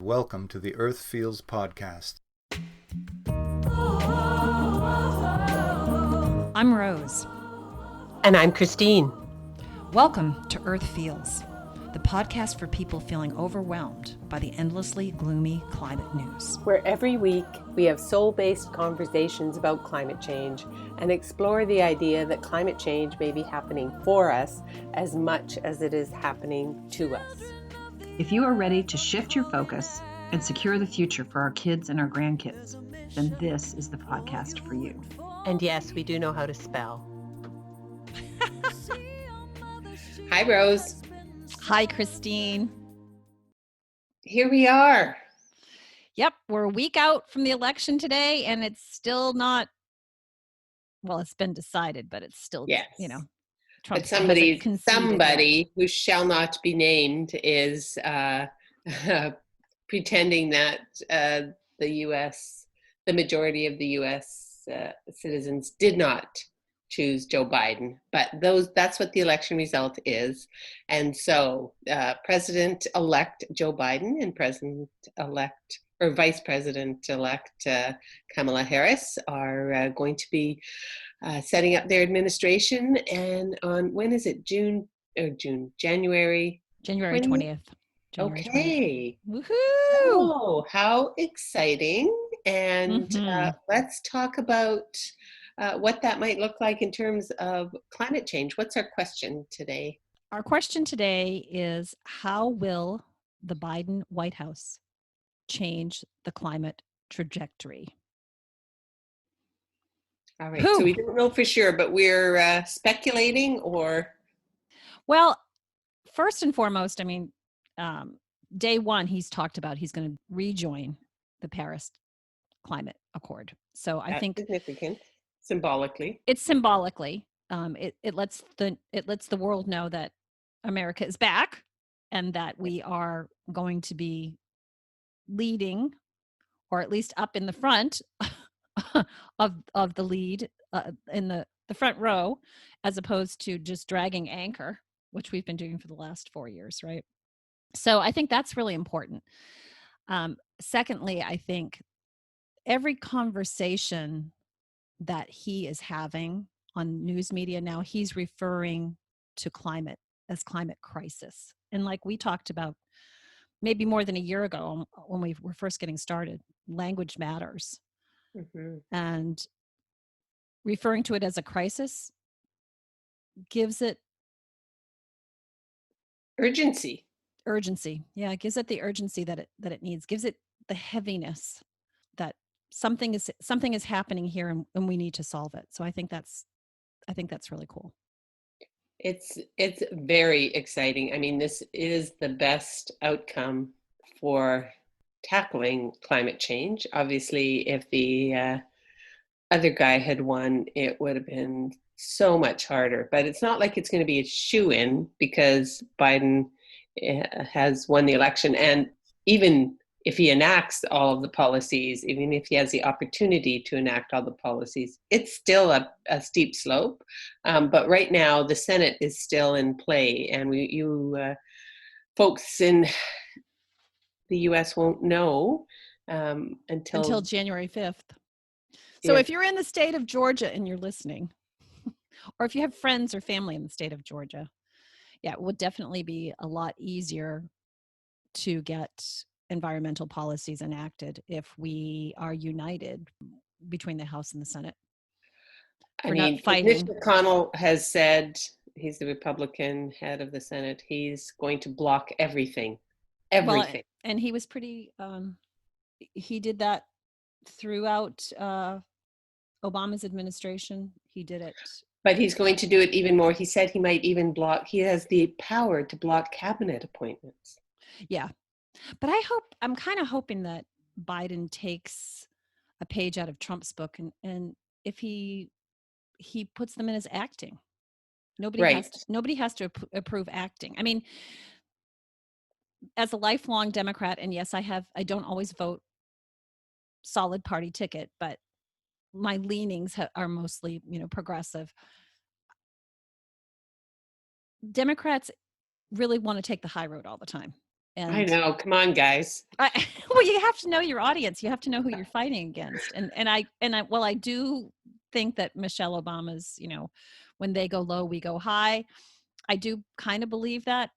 welcome to the Earth Feels podcast. I'm Rose. And I'm Christine. Welcome to Earth Feels, the podcast for people feeling overwhelmed by the endlessly gloomy climate news. Where every week we have soul-based conversations about climate change and explore the idea that climate change may be happening for us as much as it is happening to us. If you are ready to shift your focus and secure the future for our kids and our grandkids, then this is the podcast for you. And yes, we do know how to spell. Hi, Rose. Hi, Christine. Here we are. Yep, we're a week out from the election today, and it's still not, well, it's been decided, but it's still, Yes. Trump But somebody yet. who shall not be named is pretending that the majority of the U.S. Citizens did not choose Joe Biden, but that's what the election result is. And so President-elect Joe Biden and President-elect or Vice President-elect Kamala Harris are going to be setting up their administration. And on, when is it? January 20th. Okay. 20th. Woohoo! Oh, how exciting. And let's talk about what that might look like in terms of climate change. What's our question today? Our question today is, how will the Biden White House change the climate trajectory? All right. So we don't know for sure, but we're speculating or? Well, first and foremost, day one, he's talked about he's going to rejoin the Paris Climate Accord. So I think significant. Symbolically, it's symbolically. It lets the world know that America is back and that we are going to be leading, or at least up in the front of the lead in the front row, as opposed to just dragging anchor, which we've been doing for the last 4 years, right? So I think that's really important. Secondly, I think every conversation that he is having on news media now, he's referring to climate as climate crisis. And like we talked about maybe more than a year ago when we were first getting started, language matters. Mm-hmm. And referring to it as a crisis gives it urgency. Yeah, it gives it the urgency that it needs, gives it the heaviness that something is happening here and we need to solve it. So I think that's really cool. It's very exciting. I mean, this is the best outcome for tackling climate change. Obviously, if the other guy had won, it would have been so much harder. But it's not like it's going to be a shoo-in because Biden has won the election. And even if he enacts all of the policies, even if he has the opportunity to enact all the policies, it's still a steep slope. But right now, the Senate is still in play, and you folks in the U.S. won't know until January 5th. So if you're in the state of Georgia and you're listening, or if you have friends or family in the state of Georgia, yeah, it would definitely be a lot easier to get environmental policies enacted if we are united between the House and the Senate. Mitch McConnell has said, he's the Republican head of the Senate, he's going to block everything. Well, and he was pretty, he did that throughout Obama's administration. He did it. But he's going to do it even more. He said he might even he has the power to block cabinet appointments. Yeah. But I'm kind of hoping that Biden takes a page out of Trump's book and if he puts them in as acting. Nobody has to approve acting. I mean, as a lifelong Democrat, and yes, I don't always vote solid party ticket, but my leanings are mostly, progressive. Democrats really want to take the high road all the time. I And know. Come on, guys. well, you have to know your audience. You have to know who you're fighting against. I do think that Michelle Obama's, when they go low, we go high. I do kind of believe that.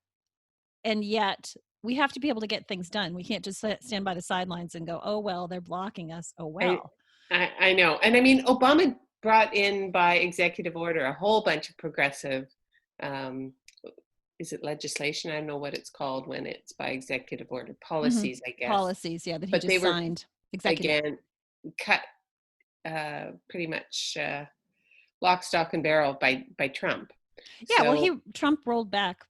And yet we have to be able to get things done. We can't just stand by the sidelines and go, oh, well, they're blocking us. Oh, well. I know. And I mean, Obama brought in by executive order a whole bunch of progressive, is it legislation? I don't know what it's called when it's by executive order. Policies, I guess. Policies, yeah, that he But just they were, signed. Executive. again, cut pretty much lock, stock, and barrel by Trump. Yeah, well, Trump rolled back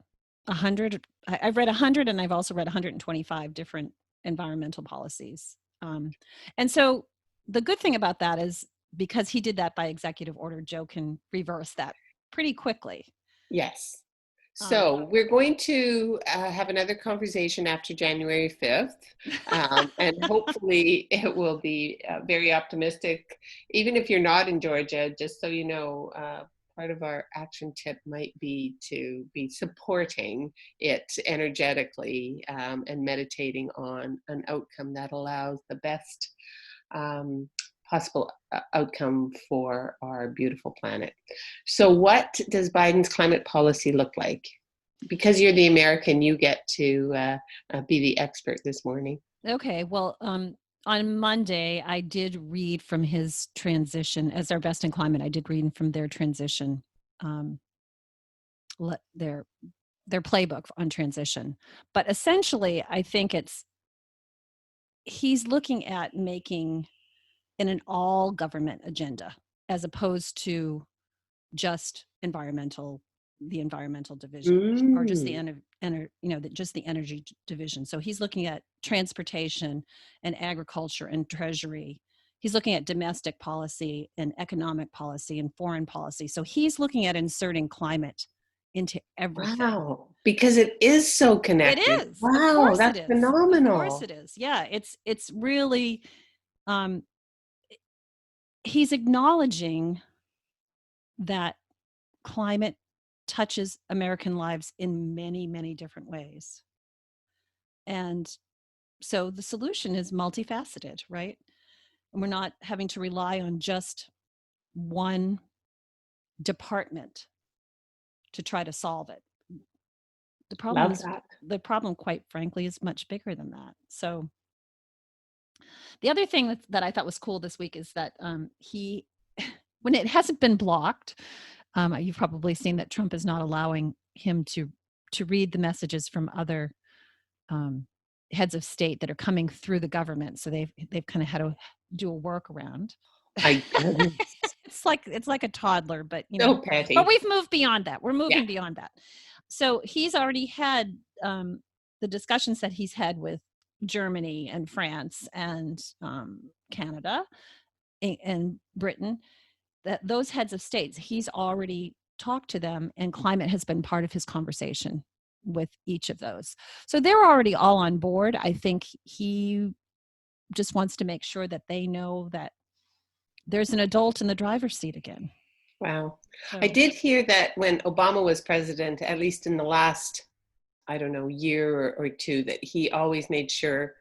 100. I've read 100, and I've also read 125 different environmental policies. And so the good thing about that is because he did that by executive order, Joe can reverse that pretty quickly. Yes. So we're going to have another conversation after January 5th, and hopefully it will be very optimistic. Even if you're not in Georgia, just so you know, part of our action tip might be to be supporting it energetically and meditating on an outcome that allows the best possible outcome for our beautiful planet. So what does Biden's climate policy look like? Because you're the American, you get to be the expert this morning. Okay, well, on Monday, I did read from his transition as our best in climate. I did read from their transition, their playbook on transition. But essentially, I think he's looking at making an all government agenda as opposed to just the environmental division or just just the energy division. So he's looking at transportation and agriculture and treasury. He's looking at domestic policy and economic policy and foreign policy. So he's looking at inserting climate into everything. Wow, because it is so connected. It is. Wow, of course that's it is. phenomenal. Of course it is. Yeah, it's really he's acknowledging that climate touches American lives in many, many different ways. And so the solution is multifaceted, right? And we're not having to rely on just one department to try to solve it. The problem, quite frankly, is much bigger than that. So the other thing that I thought was cool this week is that he, when it hasn't been blocked, you've probably seen that Trump is not allowing him to read the messages from other heads of state that are coming through the government. So they've kind of had to do a workaround. It's like a toddler, but so petty. But we've moved beyond that. We're moving beyond that. So he's already had the discussions that he's had with Germany and France and Canada and Britain, that those heads of states, he's already talked to them, and climate has been part of his conversation with each of those. So they're already all on board. I think he just wants to make sure that they know that there's an adult in the driver's seat again. Wow. So, I did hear that when Obama was president, at least in the last, I don't know, year or two, that he always made sure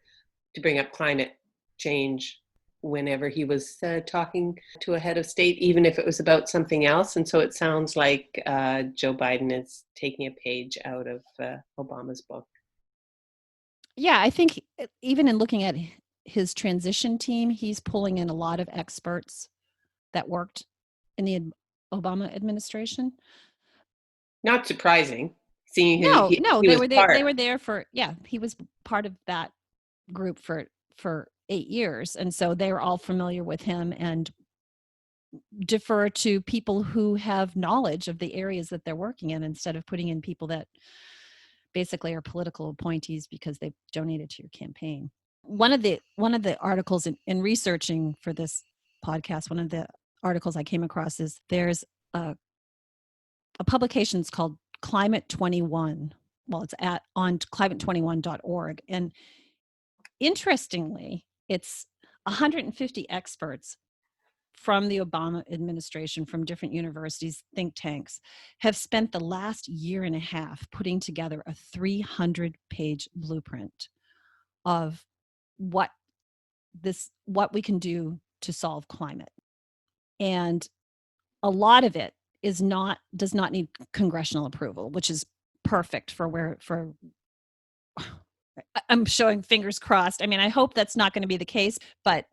to bring up climate change whenever he was talking to a head of state, even if it was about something else. And so it sounds like Joe Biden is taking a page out of Obama's book. Yeah, I think even in looking at his transition team, he's pulling in a lot of experts that worked in the Obama administration. Not surprising, seeing No, he they was were there. part. They were there for he was part of that group for 8 years, and so they were all familiar with him and defer to people who have knowledge of the areas that they're working in instead of putting in people that basically are political appointees because they've donated to your campaign. One of the articles in researching for this podcast, one of the articles I came across is there's a publication that's called Climate 21. Well, it's on climate21.org, and interestingly, it's 150 experts from the Obama administration, from different universities, think tanks, have spent the last year and a half putting together a 300-page blueprint of what we can do to solve climate. And a lot of it does not need congressional approval, which is perfect for I'm showing fingers crossed. I mean, I hope that's not going to be the case, but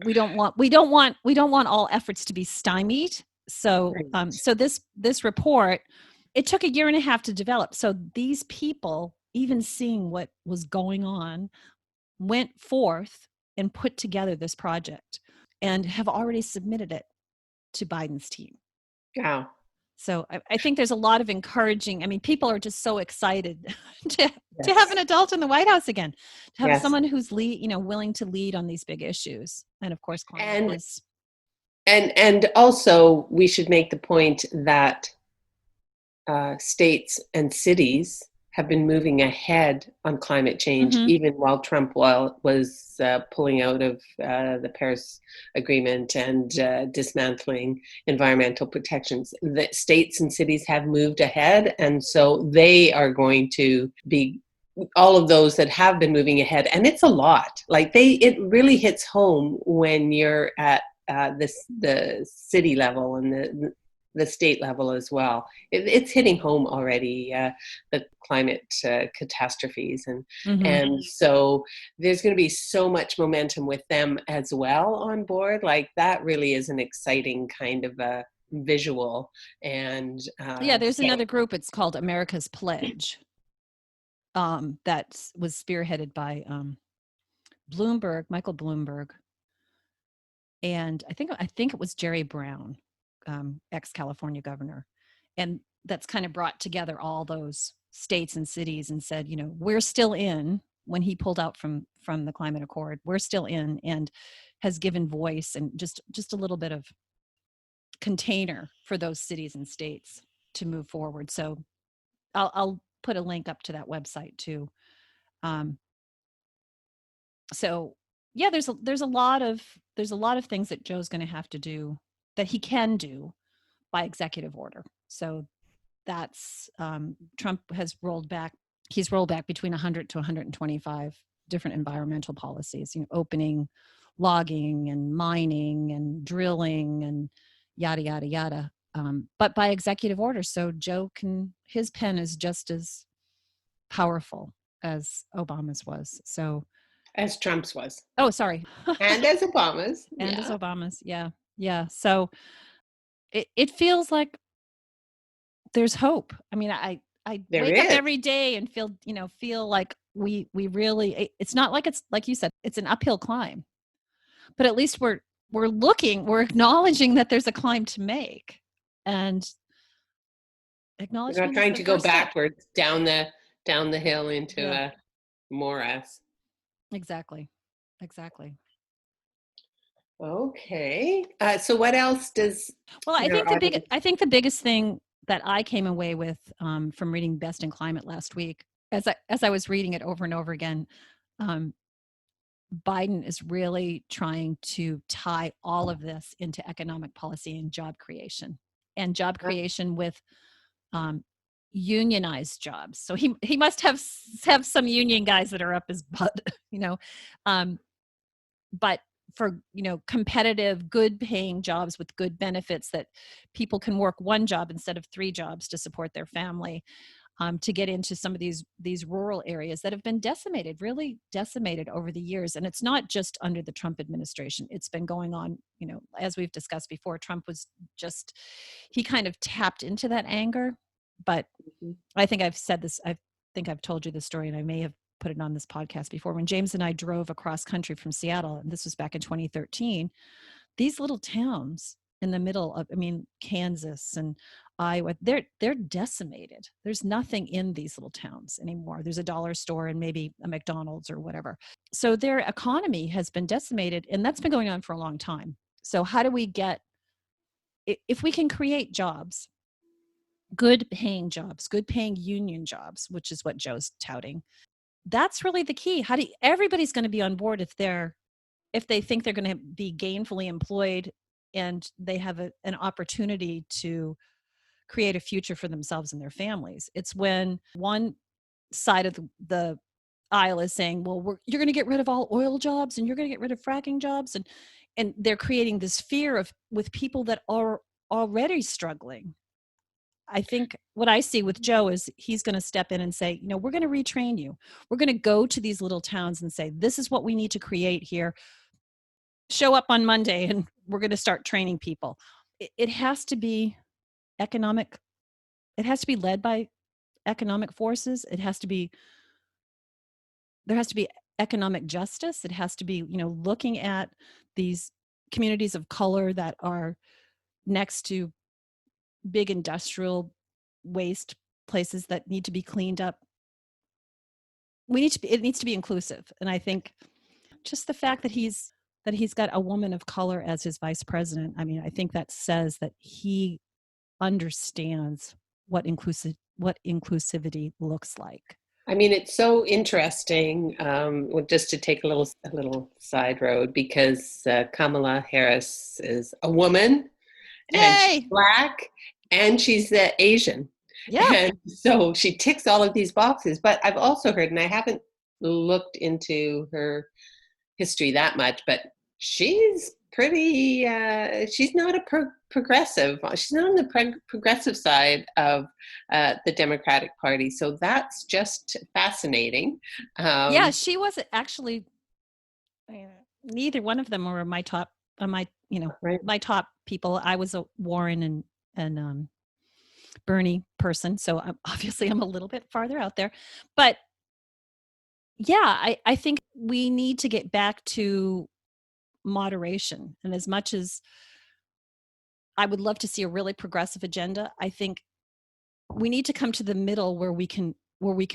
we don't want all efforts to be stymied. So Right. so this report, it took a year and a half to develop. So these people, even seeing what was going on, went forth and put together this project and have already submitted it to Biden's team. Wow. So I think there's a lot of encouraging. I mean, people are just so excited to have Yes. an adult in the White House again, to have Yes. someone who's willing to lead on these big issues. And of course, climate And is. and also we should make the point that states and cities have been moving ahead on climate change, Mhm. even while Trump was pulling out of the Paris Agreement and dismantling environmental protections. The states and cities have moved ahead, and so they are going to be all of those that have been moving ahead, and it's a lot. Like it really hits home when you're at the city level and the state level as well. It's hitting home already, the climate catastrophes, and so there's going to be so much momentum with them as well on board. Like that really is an exciting kind of a visual. And Yeah, there's another group. It's called America's Pledge. That was spearheaded by Michael Bloomberg, and I think it was Jerry Brown, ex-California governor, and that's kind of brought together all those states and cities and said, we're still in. When he pulled out from the climate accord, we're still in, and has given voice and just a little bit of container for those cities and states to move forward. So I'll put a link up to that website too. So yeah, there's a lot of things that Joe's going to have to do, that he can do by executive order. So that's Trump has rolled back. He's rolled back between 100 to 125 different environmental policies. Opening logging and mining and drilling and yada yada yada. But by executive order, so his pen is just as powerful as Obama's was. So. as Trump's was, Oh, sorry. and as Obama's, And as yeah. Obama's. Yeah. So it feels like there's hope. I mean, I There wake up is. every day and feel like we really, it's not like, it's like you said, it's an uphill climb, but at least we're acknowledging that there's a climb to make, and We're acknowledgement not is trying the to go first step. backwards down the hill into Yeah. a morass. Exactly. Okay. So what else does Well, I your audience? think the biggest thing that I came away with from reading Best in Climate last week, as I was reading it over and over again, Biden is really trying to tie all of this into economic policy and job creation, with unionized jobs. So he must have some union guys that are up his butt, but for competitive, good paying jobs with good benefits, that people can work one job instead of 3 jobs to support their family, to get into some of these rural areas that have been really decimated over the years. And it's not just under the Trump administration. It's been going on, as we've discussed before. Trump he kind of tapped into that anger. But I think I've said this, I think I've told you this story, and I may have put it on this podcast before. When James and I drove across country from Seattle, and this was back in 2013, these little towns in the middle of, Kansas and Iowa, they're decimated. There's nothing in these little towns anymore. There's a dollar store and maybe a McDonald's or whatever. So their economy has been decimated, and that's been going on for a long time. So how do we if we can create jobs, good paying jobs, good paying union jobs, which is what Joe's touting, that's really the key. Everybody's going to be on board if if they think they're going to be gainfully employed and they have an opportunity to create a future for themselves and their families. It's when one side of the aisle is saying, well, you're going to get rid of all oil jobs and you're going to get rid of fracking jobs. And they're creating this fear with people that are already struggling. I think what I see with Joe is he's going to step in and say, we're going to retrain you. We're going to go to these little towns and say, this is what we need to create here. Show up on Monday and we're going to start training people. It has to be economic. It has to be led by economic forces. There has to be economic justice. It has to be, looking at these communities of color that are next to big industrial waste places that need to be cleaned up. It needs to be inclusive. And I think just the fact that he's got a woman of color as his vice president, I mean, I think that says that he understands what inclusivity looks like. I mean, it's so interesting. Just to take a little side road, because Kamala Harris is a woman, and she's Yay! Black, and she's Asian. Yeah. And so she ticks all of these boxes. But I've also heard, and I haven't looked into her history that much, but she's pretty, she's not a progressive. She's not on the progressive side of the Democratic Party. So that's just fascinating. Yeah, she was actually, neither one of them were my top, right. My top people. I was a Warren and Bernie person. So obviously I'm a little bit farther out there, but yeah, I think we need to get back to moderation. And as much as I would love to see a really progressive agenda, I think we need to come to the middle where we can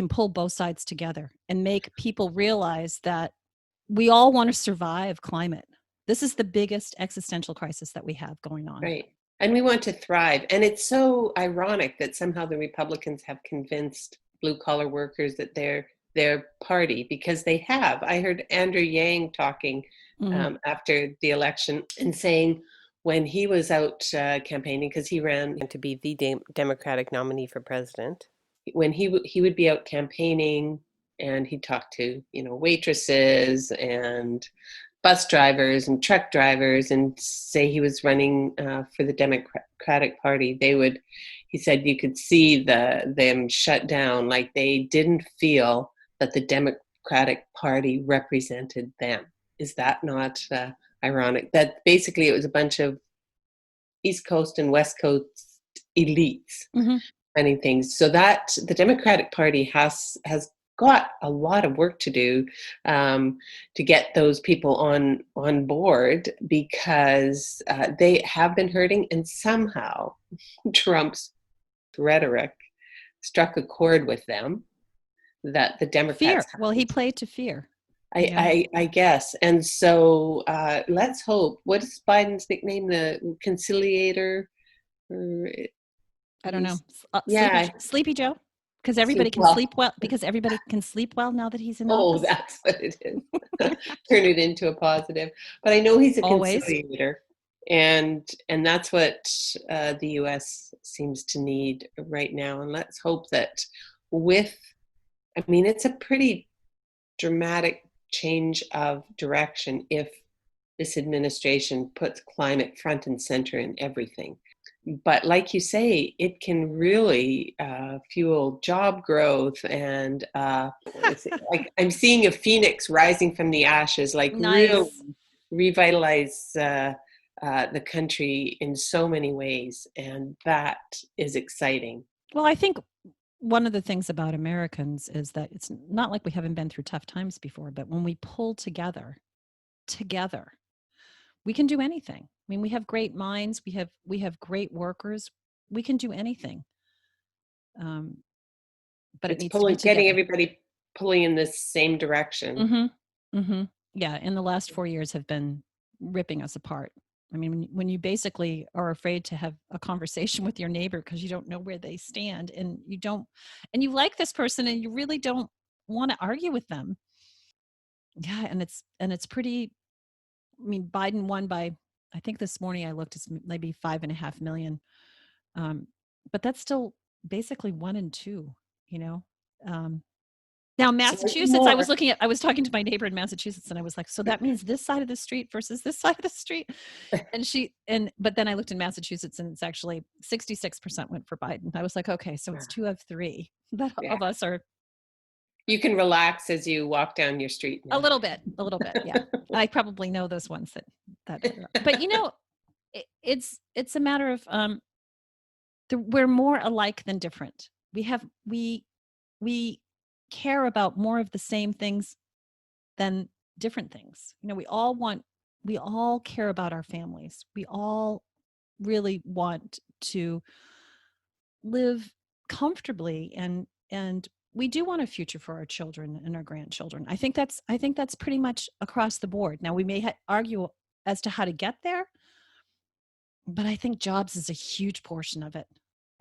pull both sides together and make people realize that we all want to survive climate. This is the biggest existential crisis that we have going on. Right. And we want to thrive. And it's so ironic that somehow the Republicans have convinced blue collar workers that they're their party, because they have. I heard Andrew Yang talking after the election and saying when he was out campaigning, because he ran to be the Democratic nominee for president, when he would be out campaigning and he'd talk to, waitresses and bus drivers and truck drivers and say he was running for the Democratic Party, he said you could see them shut down, like they didn't feel that the Democratic Party represented them. Is that not ironic? That basically it was a bunch of East Coast and West Coast elites running things. So that the Democratic Party has got a lot of work to do to get those people on board, because they have been hurting, and somehow Trump's rhetoric struck a chord with them that the Democrats fear. Well, he played to fear. I guess. And so let's hope. What is Biden's nickname? The conciliator? I don't know. Sleepy Joe. Because everybody can sleep well. Because everybody can sleep well now that he's in office. Oh, that's what it is. Turn it into a positive. But I know he's a conciliator, and that's what the U.S. seems to need right now. And let's hope that it's a pretty dramatic change of direction if this administration puts climate front and center in everything. But like you say, it can really fuel job growth, and like I'm seeing a phoenix rising from the ashes, like really revitalize the country in so many ways, and that is exciting. Well, I think one of the things about Americans is that it's not like we haven't been through tough times before, but when we pull together, we can do anything. I mean, we have great minds. We have great workers. We can do anything. But it's it needs to be getting everybody pulling in the same direction. Yeah, and the last 4 years have been ripping us apart. I mean, when you basically are afraid to have a conversation with your neighbor because you don't know where they stand, and you like this person and you really don't want to argue with them. Yeah, and it's pretty mean, Biden won by, I think this morning I looked, it's maybe 5.5 million. But that's still basically 1 and 2, you know? Now, Massachusetts, I was talking to my neighbor in Massachusetts, and I was like, so that means this side of the street versus this side of the street. But then I looked in Massachusetts, and it's actually 66% went for Biden. I was like, okay, so it's 2 of 3 that of us are. You can relax as you walk down your street now. A little bit. Yeah. I probably know those ones that but it's a matter of, we're more alike than different. We care about more of the same things than different things. We all care about our families. We all really want to live comfortably, and we do want a future for our children and our grandchildren. I think that's pretty much across the board. Now, we may argue as to how to get there, but I think jobs is a huge portion of it.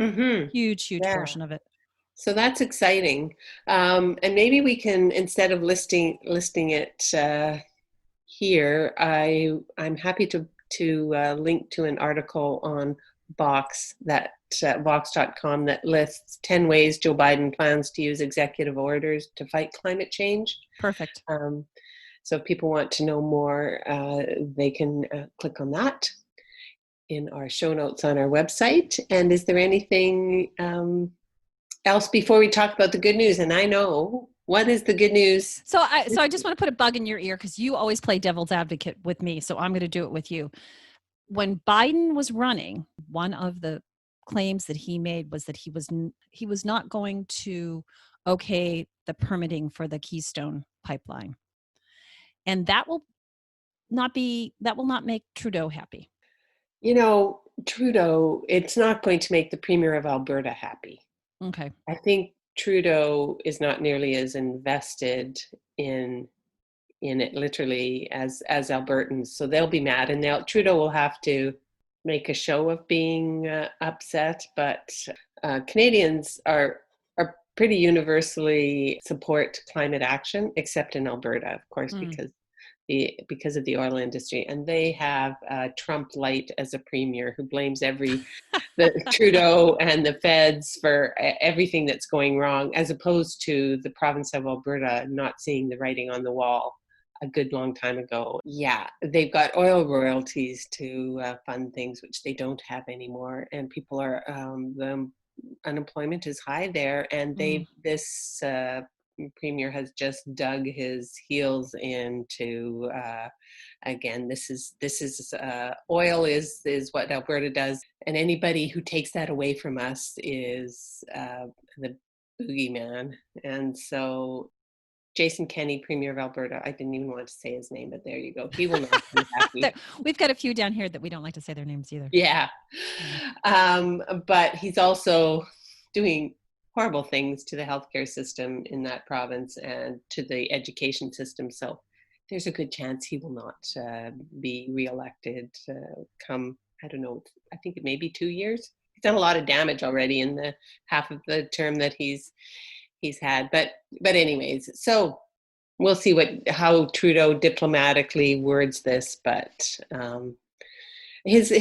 Mm-hmm. Huge portion of it. So that's exciting. And maybe we can, instead of listing it here, I'm happy to link to an article on Vox, Vox.com, that lists 10 ways Joe Biden plans to use executive orders to fight climate change. Perfect. So if people want to know more, they can click on that in our show notes on our website. And is there anything else before we talk about the good news? And I know, what is the good news? So I just want to put a bug in your ear, because you always play devil's advocate with me. So I'm going to do it with you. When Biden was running, one of the claims that he made was that he was not going to okay the permitting for the Keystone pipeline. And that will not make Trudeau happy. Trudeau, it's not going to make the Premier of Alberta happy. Okay. I think Trudeau is not nearly as invested in it literally as Albertans. So they'll be mad, and Trudeau will have to make a show of being upset. But Canadians are pretty universally support climate action, except in Alberta, of course, because of the oil industry, and they have Trump Light as a premier who blames the Trudeau and the feds for everything that's going wrong, as opposed to the province of Alberta not seeing the writing on the wall a good long time ago. Yeah, they've got oil royalties to fund things, which they don't have anymore, and people are the unemployment is high there, and this Premier has just dug his heels into again. This is oil is what Alberta does, and anybody who takes that away from us is the boogeyman. And so Jason Kenney, Premier of Alberta, I didn't even want to say his name, but there you go. He will not be happy. We've got a few down here that we don't like to say their names either. Yeah. But he's also doing horrible things to the healthcare system in that province and to the education system. So there's a good chance he will not be reelected come, I don't know, I think it may be 2 years. He's done a lot of damage already in the half of the term that he's had. But anyways, so we'll see how Trudeau diplomatically words this, but his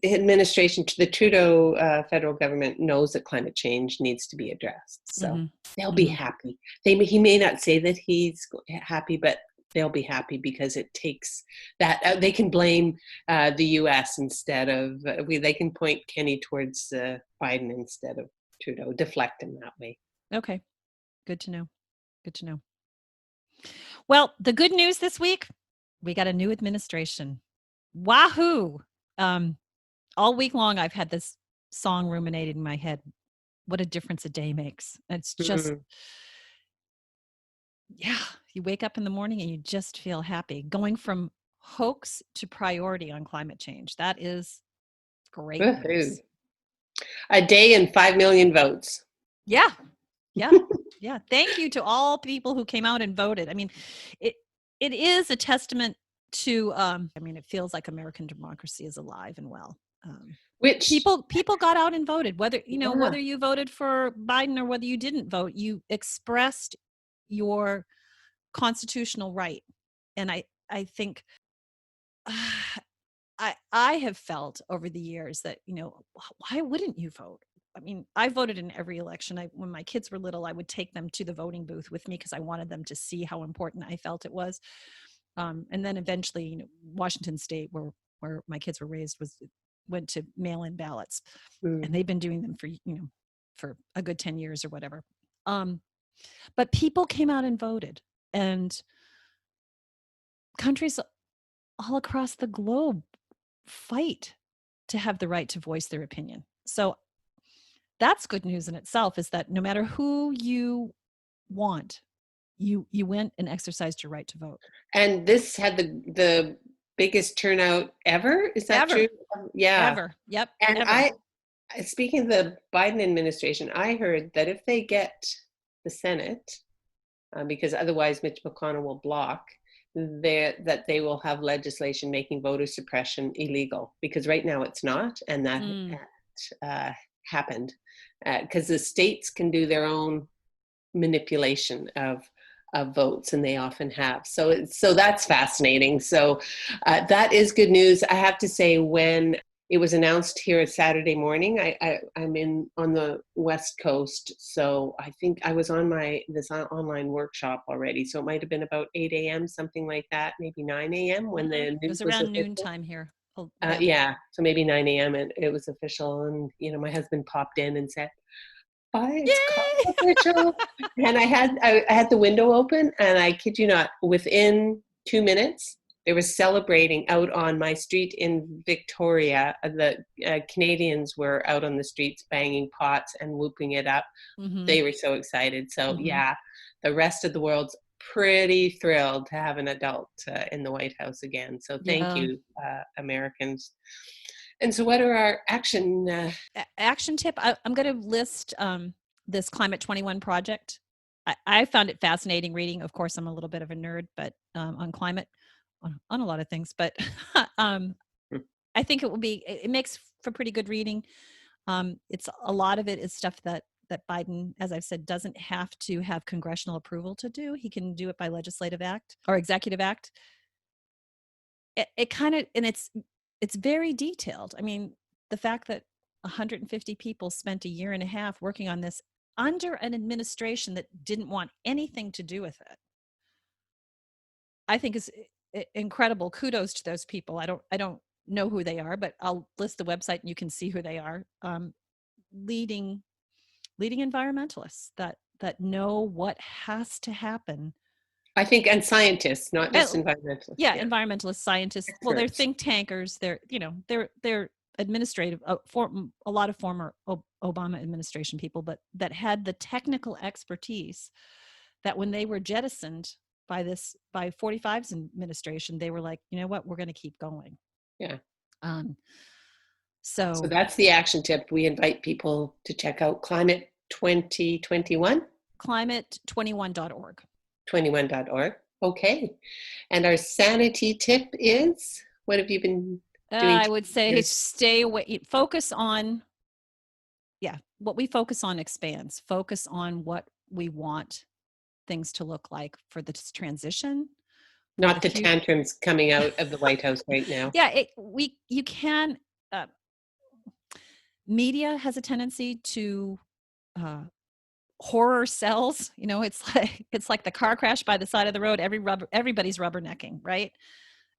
administration, the Trudeau federal government, knows that climate change needs to be addressed. So they'll be happy. He may not say that he's happy, but they'll be happy because it takes that. They can blame the U.S. instead of, they can point Kenney towards Biden instead of Trudeau, deflect him that way. Okay. Good to know. Well, the good news this week, we got a new administration. Wahoo! All week long, I've had this song ruminating in my head. What a difference a day makes. It's just, you wake up in the morning and you just feel happy. Going from hoax to priority on climate change. That is great news. A day and 5 million votes. Yeah. Thank you to all people who came out and voted. I mean, it is a testament to, it feels like American democracy is alive and well. Which people got out and voted, whether you voted for Biden or whether you didn't vote, you expressed your constitutional right. And I think I have felt over the years that, why wouldn't you vote? I mean, I voted in every election. When my kids were little, I would take them to the voting booth with me because I wanted them to see how important I felt it was. And then eventually, Washington State, where my kids were raised, went to mail-in ballots, and they've been doing them for a good 10 years or whatever. But people came out and voted, and countries all across the globe fight to have the right to voice their opinion. So that's good news in itself, is that no matter who you want, you went and exercised your right to vote. And this had the biggest turnout ever. Is that true? Yeah. Ever. Yep. And ever. Speaking of the Biden administration, I heard that if they get the Senate, because otherwise Mitch McConnell will block, that they will have legislation making voter suppression illegal, because right now it's not, and that happened because the states can do their own manipulation of votes, and they often have. So that's fascinating. So that is good news. I have to say, when it was announced here Saturday morning, I'm on the West Coast, so I think I was on this online workshop already. So it might have been about 8 a.m., something like that, maybe 9 a.m. when the news it was around noontime here. Yeah, so maybe 9 a.m. and it was official. And my husband popped in and said, it's controversial. And I had the window open, and I kid you not, within 2 minutes, they were celebrating out on my street in Victoria. The Canadians were out on the streets banging pots and whooping it up. They were so excited. So yeah, the rest of the world's pretty thrilled to have an adult in the White House again. So thank you, Americans. And so what are our action tip? I'm going to list this Climate 21 project. I found it fascinating reading. Of course, I'm a little bit of a nerd, but on climate, on a lot of things. But I think it makes for pretty good reading. It's a lot of it is stuff that Biden, as I've said, doesn't have to have congressional approval to do. He can do it by legislative act or executive act. It kind of, and it's very detailed. I mean, the fact that 150 people spent a year and a half working on this under an administration that didn't want anything to do with it, I think is incredible. Kudos to those people. I don't know who they are, but I'll list the website and you can see who they are. Leading environmentalists that know what has to happen. I think, and scientists, not just environmentalists. Yeah, environmentalist scientists. Experts. Well, they're think tankers. They're administrative. A lot of former Obama administration people, but that had the technical expertise that when they were jettisoned by 45's administration, they were like, you know what, we're going to keep going. Yeah. So that's the action tip. We invite people to check out Climate 2021. Climate21.org. 21.org. Okay. And our sanity tip is, what have you been doing? I would say stay away. Focus on, what we focus on expands. Focus on what we want things to look like for this transition. Not the tantrums coming out of the White House right now. Yeah, you can. Media has a tendency to horror sells. It's like the car crash by the side of the road. Everybody's rubbernecking, right?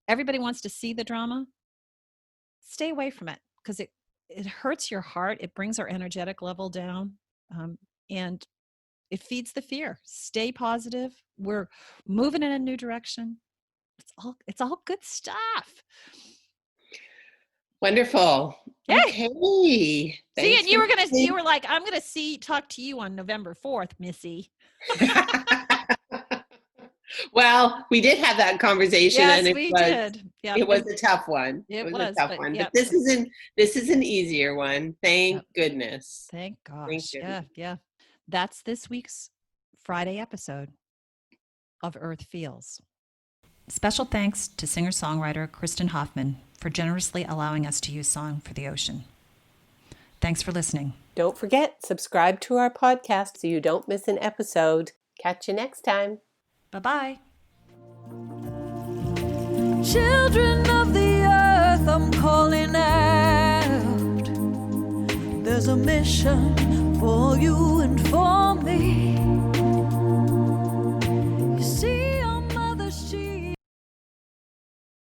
Everybody wants to see the drama. Stay away from it, because it hurts your heart. It brings our energetic level down, and it feeds the fear. Stay positive. We're moving in a new direction. It's all good stuff. Wonderful. Yay. Okay. See, and you were like, I'm gonna talk to you on November 4th, Missy. Well, we did have that conversation, yes, and it did. Yeah, it was a tough one. It was a tough one. Yep. But this is an easier one. Thank goodness. Thank gosh. Thank goodness. Yeah. That's this week's Friday episode of Earth Feels. Special thanks to singer-songwriter Kristen Hoffman for generously allowing us to use Song for the Ocean. Thanks for listening. Don't forget, subscribe to our podcast so you don't miss an episode. Catch you next time. Bye-bye. Children of the earth, I'm calling out. There's a mission for you and